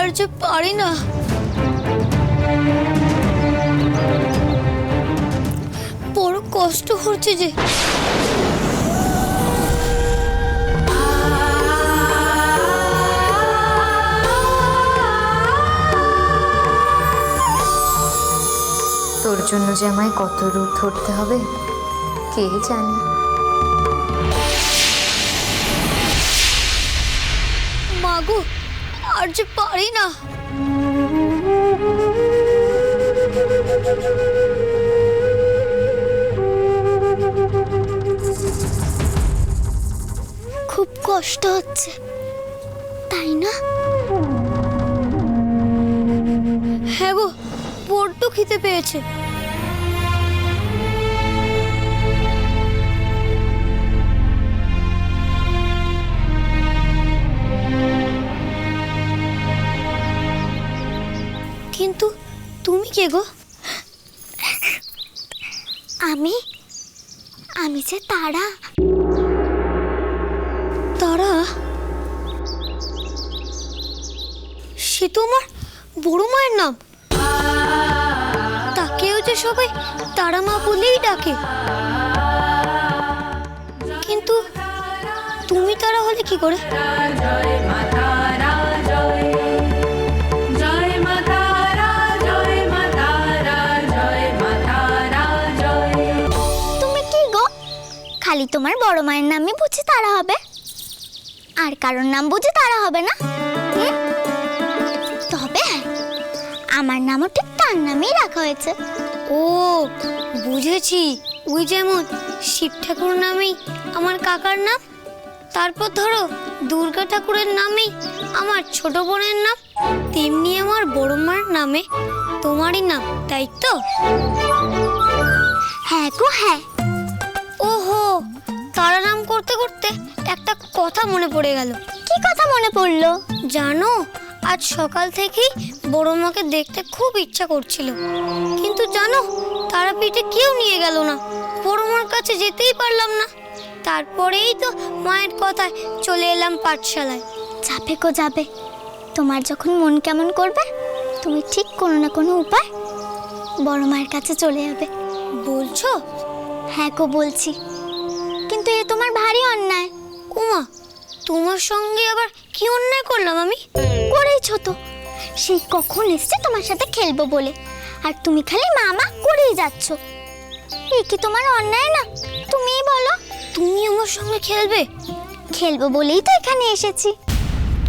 আর যে পারি না। বড় কষ্ট হচ্ছে যে। তোর জন্য যে আমায় কত রূপ ধরতে হবে কে জানে। মাগো, আর যে পারি না। খুব কষ্ট হচ্ছে, তাই না? হ্যাঁ গো, বড্ড খিদে পেয়েছে। কিন্তু তুমি কে গো? আমি যে তারা। তারা? সে তো আমার বড় মায়ের নাম। তাকেও যে সবাই তারা মা বলেই ডাকে। কিন্তু তুমি তারা হলে কি করে? তুমি কি গো, খালি তোমার বড় মায়ের নামই বুঝি তারা হবে, আর কারোর নাম বুঝি তারা হবে না? তবে আমার নামও ঠিক তার নামেই রাখা হয়েছে। ও বুঝেছি, ওই যেমন শিব ঠাকুর নামেই আমার কাকার নাম, তারপর ধরো দুর্গা ঠাকুরের নামেই আমার ছোট বোনের নাম, তেমনি আমার বড় মার নামে তোমারই নাম, তাই তো? হ্যাঁ গো হ্যাঁ। ওহো, তারা নাম করতে করতে একটা কথা মনে পড়ে গেল। কি কথা মনে পড়লো? জানো, আজ সকাল থেকেই বড় মাকে দেখতে খুব ইচ্ছা করছিল, কিন্তু জানো তারাপীঠে কেউ নিয়ে গেল না। বড় মার কাছে যেতেই পারলাম না। তারপরেই তো মায়ের কথায় চলে এলাম পাঠশালায়। যাবে গো যাবে, তোমার যখন মন কেমন করবে তুমি ঠিক কোনো না কোনো উপায় বড় মায়ের কাছে চলে যাবে। বলছো? হ্যাঁ গো বলছি, কিন্তু এ তোমার ভারী অন্যায়। উমা, তোমার সঙ্গে আবার কি অন্যায় করলাম আমি? করেইছো তো, সেই কখন এসছে তোমার সাথে খেলবো বলে, আর তুমি খালি মামা করেই যাচ্ছ। এ কি তোমার অন্যায় না? তুমিই বলো। তুমি আমার সঙ্গে খেলবে? খেলবো বলেই তো এখানে এসেছি।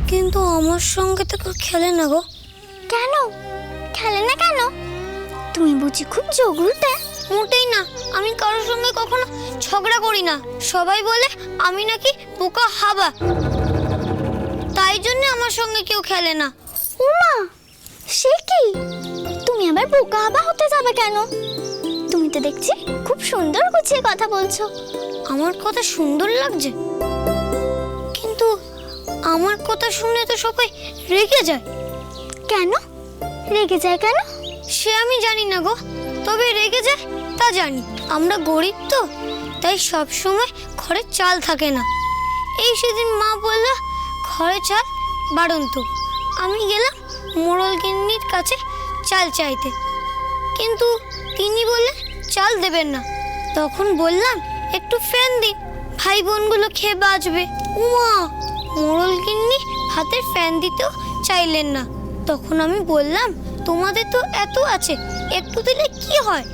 কিন্তু আমার সঙ্গে তো কেউ খেলে না গো। কেন খেলে না কেন? তুমি বুঝি খুব জগরুটে? মোটেই না, আমি কারোর সঙ্গে কখনো ঝগড়া করি না। সবাই বলে আমি নাকি বোকা হাবা, তাই জন্য আমার সঙ্গে কেউ খেলে না। উমা, সে কি? তুমি আবার বোকা হাবা হতে যাবে কেন? তুমি তো দেখছি খুব সুন্দর গুছিয়ে কথা বলছো। আমার কথা সুন্দর লাগছে, কিন্তু আমার কথা শুনে তো সবাই রেগে যায়। কেন রেগে যায় কেন? সে আমি জানি না গো, তবে রেগে যায় তা জানি। আমরা গরিব তো, তাই সব সময় ঘরে চাল থাকে না। এই সেদিন মা বলল ঘরে চাল বাড়ন্ত। আমি গেলাম মোড়ল গিন্নির কাছে চাল চাইতে, কিন্তু তিনি বললেন চাল দেবেন না। তখন বললাম একটু ফ্যান দিন, ভাই বোনগুলো খেয়ে বাঁচবে। উমা, মোড়ল গিন্নি হাতের ফ্যান দিতেও চাইলেন না। তখন আমি বললাম তোমাদের তো এত আছে, একটু দিলে কি হয়?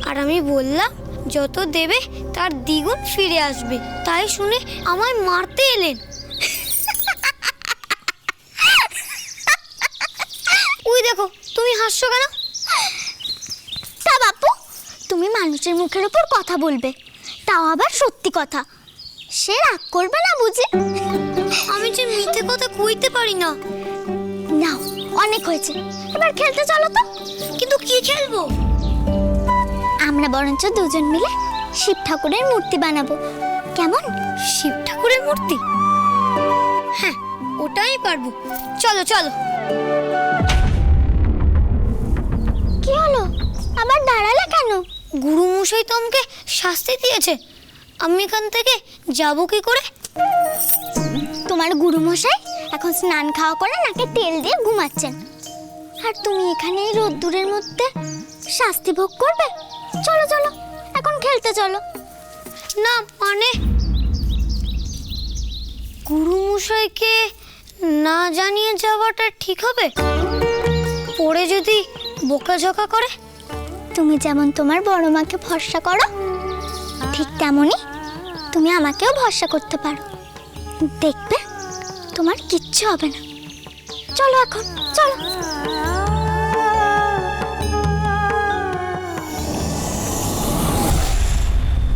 আর আমি বললাম যত দেবে তার দ্বিগুণ ফিরে আসবে। তাই শুনে আমায় মারতে এলেন। ওই দেখো, তুমি হাসছো কেন? তা বাপু, তুমি মানুষের মুখের উপর কথা বলবে, তাও আবার সত্যি কথা, সে রাগ করবে না বুঝি? আমি যে মিথ্যে কথা কইতে পারি না। নাও, অনেক হয়েছে, এবার খেলতে চলো তো। কিন্তু কি খেলবো? আমরা বরঞ্চ দুজন মিলে শিব ঠাকুরের মূর্তি বানাবো, কেমন? শিব ঠাকুরের মূর্তি? হ্যাঁ, ওটাই পারবো। চলো চলো। কি হলো, আবার দাঁড়ালে কেন? গুরু মশাই তো আমাকে শাস্তি দিয়েছে, আমি এখান থেকে যাবো কি করে? তোমার গুরু মশাই এখন স্নান খাওয়া করে নাকে তেল দিয়ে ঘুমাচ্ছেন, আর তুমি এখানে এই রোদ্দুরের মধ্যে শাস্তি ভোগ করবে? চলো চলো, এখন খেলতে চলো। না মানে গুরুমশাইকে না জানিয়ে যাওয়াটা ঠিক হবে? পরে যদি বোকাঝোকা করে? তুমি যেমন তোমার বড় মাকে ভরসা করো, ঠিক তেমনই তুমি আমাকেও ভরসা করতে পারো। দেখবে তোমার কিচ্ছু হবে না। চলো এখন, চলো।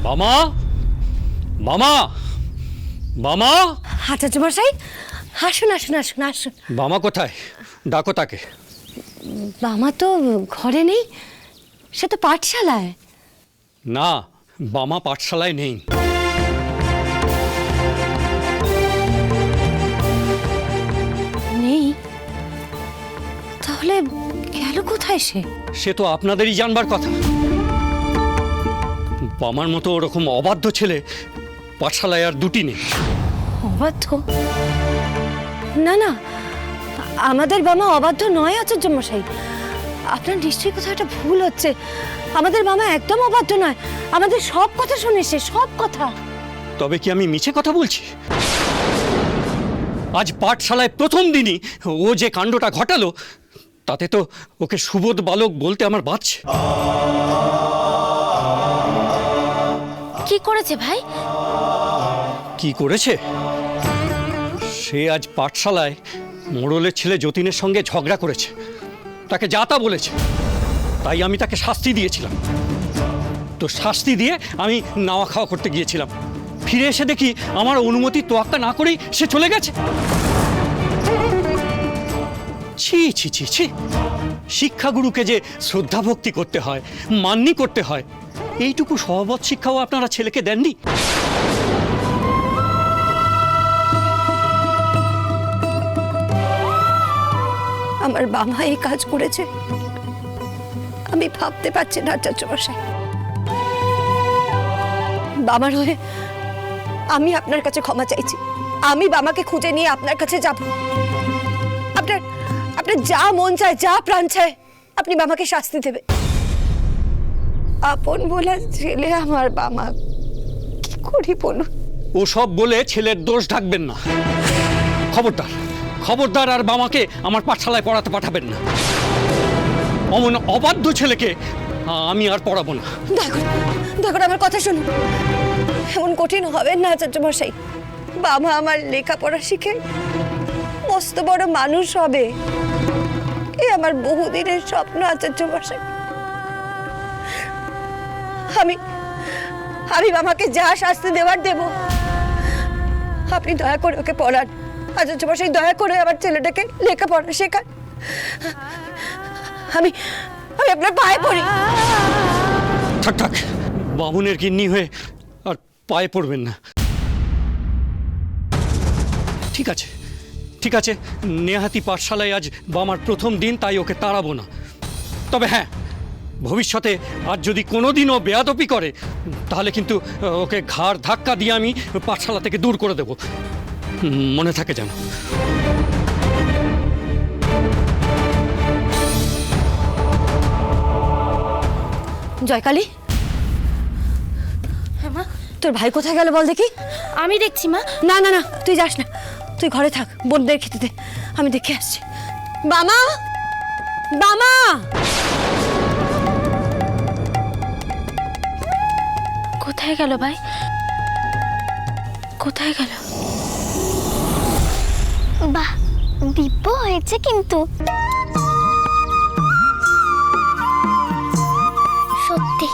মামা, মামা, মামা, আচার্য মশাই, আসুন আসুন আসুন আসুন। মামা কোথায়? ডাকো তাকে। বামা তো ঘরে নেই, সে তো পাঠশালায়। না, বামা পাঠশালায় নেই। নেই? তাহলে গেল কোথায় সে? সে তো আপনাদেরই জানবার কথা। বামার মতো ওরকম অবাধ্য ছেলে পাঠশালায় আর দুটি নেই। অবাধ্য? না না, আমাদের বামা অবাধ্য নয় আচার্য মশাই। আপনার নিশ্চয়ই কোথাও একটা ভুল হচ্ছে। আমাদের বামা একদম অবাধ্য নয়, আমাদের সব কথা শুনে সে, সব কথা। তবে কি আমি মিছে কথা বলছি? আজ পাঠশালায় প্রথম দিনই ও যে কাণ্ডটা ঘটালো, তাতে তো ওকে সুবোধ বালক বলতে আমার বাঁচছে। কি করেছে ভাই? কি করেছে? সে আজ পাঠশালায় মোড়লের ছেলে যতীনের সঙ্গে ঝগড়া করেছে, তাকে যা তা বলেছে। তাই আমি তাকে শাস্তি দিয়েছিলাম। তো শাস্তি দিয়ে আমি নাওয়া খাওয়া করতে গিয়েছিলাম। ফিরে এসে দেখি আমার অনুমতি তোয়াক্কা না করেই সে চলে গেছে। ছি ছি ছি ছি, শিক্ষাগুরুকে যে শ্রদ্ধা ভক্তি করতে হয়, মান্যি করতে হয়, এইটুকু সহবত শিক্ষাও আপনারা ছেলেকে দেননি। আমার বাবা এই কাজ করেছে, আমি ভাবতে পারছি না আচার্য মশাই। বাবার হয়ে আমি আপনার কাছে ক্ষমা চাইছি। আমি বাবাকে খুঁজে নিয়ে আপনার কাছে যাব। আপনার আপনার যা মন চায়, যা প্রাণ চায়, আপনি বাবাকে শাস্তি দেবে। আপন বলে ছেলে আমার বাবা, কি করি বলুন? ও সব বলে ছেলের দোষ ঢাকবেন না। খবরদার, খবরদার আর বামাকে আমার পাঠশালায় পড়াতে পাঠাবেন না। অমন অবাধ্য ছেলেকে আমি আর পড়াবো না। দেখুন দেখুন, আমার কথা শুনুন। এমন কঠিন হবেন না আচার্য মশাই। বাবা আমার লেখাপড়া শিখে মস্ত বড় মানুষ হবে, এ আমার বহুদিনের স্বপ্ন আচার্য মশাই। আমি আমি বাবাকে যা শাস্তি দেওয়ার দেব। আপনি দয়া করে ওকে পড়ান আচার্য মশাই, দয়া করে আমার ছেলেটাকে লেখাপড়া শেখান। আমি আমি আপনার পায়ে পড়ি। থাক থাক, বামুনের গিন্নি হয়ে আর পায়ে পড়বেন না। ঠিক আছে, ঠিক আছে, নেহাতি পাঠশালায় আজ বামার প্রথম দিন, তাই ওকে তাড়াবো না। তবে হ্যাঁ, ভবিষ্যতে আর যদি কোনোদিনও বেয়াদপি করে, তাহলে কিন্তু ওকে ঘাড় ধাক্কা দিয়ে আমি পাঠশালা থেকে দূর করে দেব। মনে থাকে যেন। জয়কালী, তোর ভাই কোথায় গেল বল দেখি। আমি দেখছি মা। না না না, তুই যাস না, তুই ঘরে থাক, বোনদের খেতে দে, আমি দেখে আসছি। বামা, বামা! কোথায় গেল ভাই? কোথায় গেল? বাহ, দিব্য হয়েছে কিন্তু। সত্যি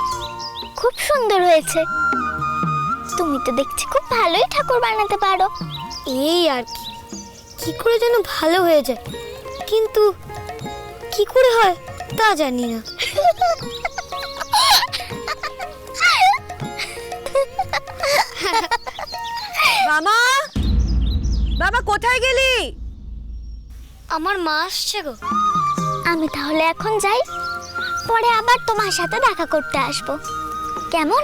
খুব সুন্দর হয়েছে। তুমি তো দেখছি খুব ভালোই ঠাকুর বানাতে পারো। এই আর কি, কি করে যেন ভালো হয়ে যায়, কিন্তু কি করে হয় তা জানি না। বামা, বাবা কোথায় গেলি? আমার মা আসছে গো। আমি তাহলে এখন যাই, পরে আবার তোমার সাথে দেখা করতে আসবো, কেমন?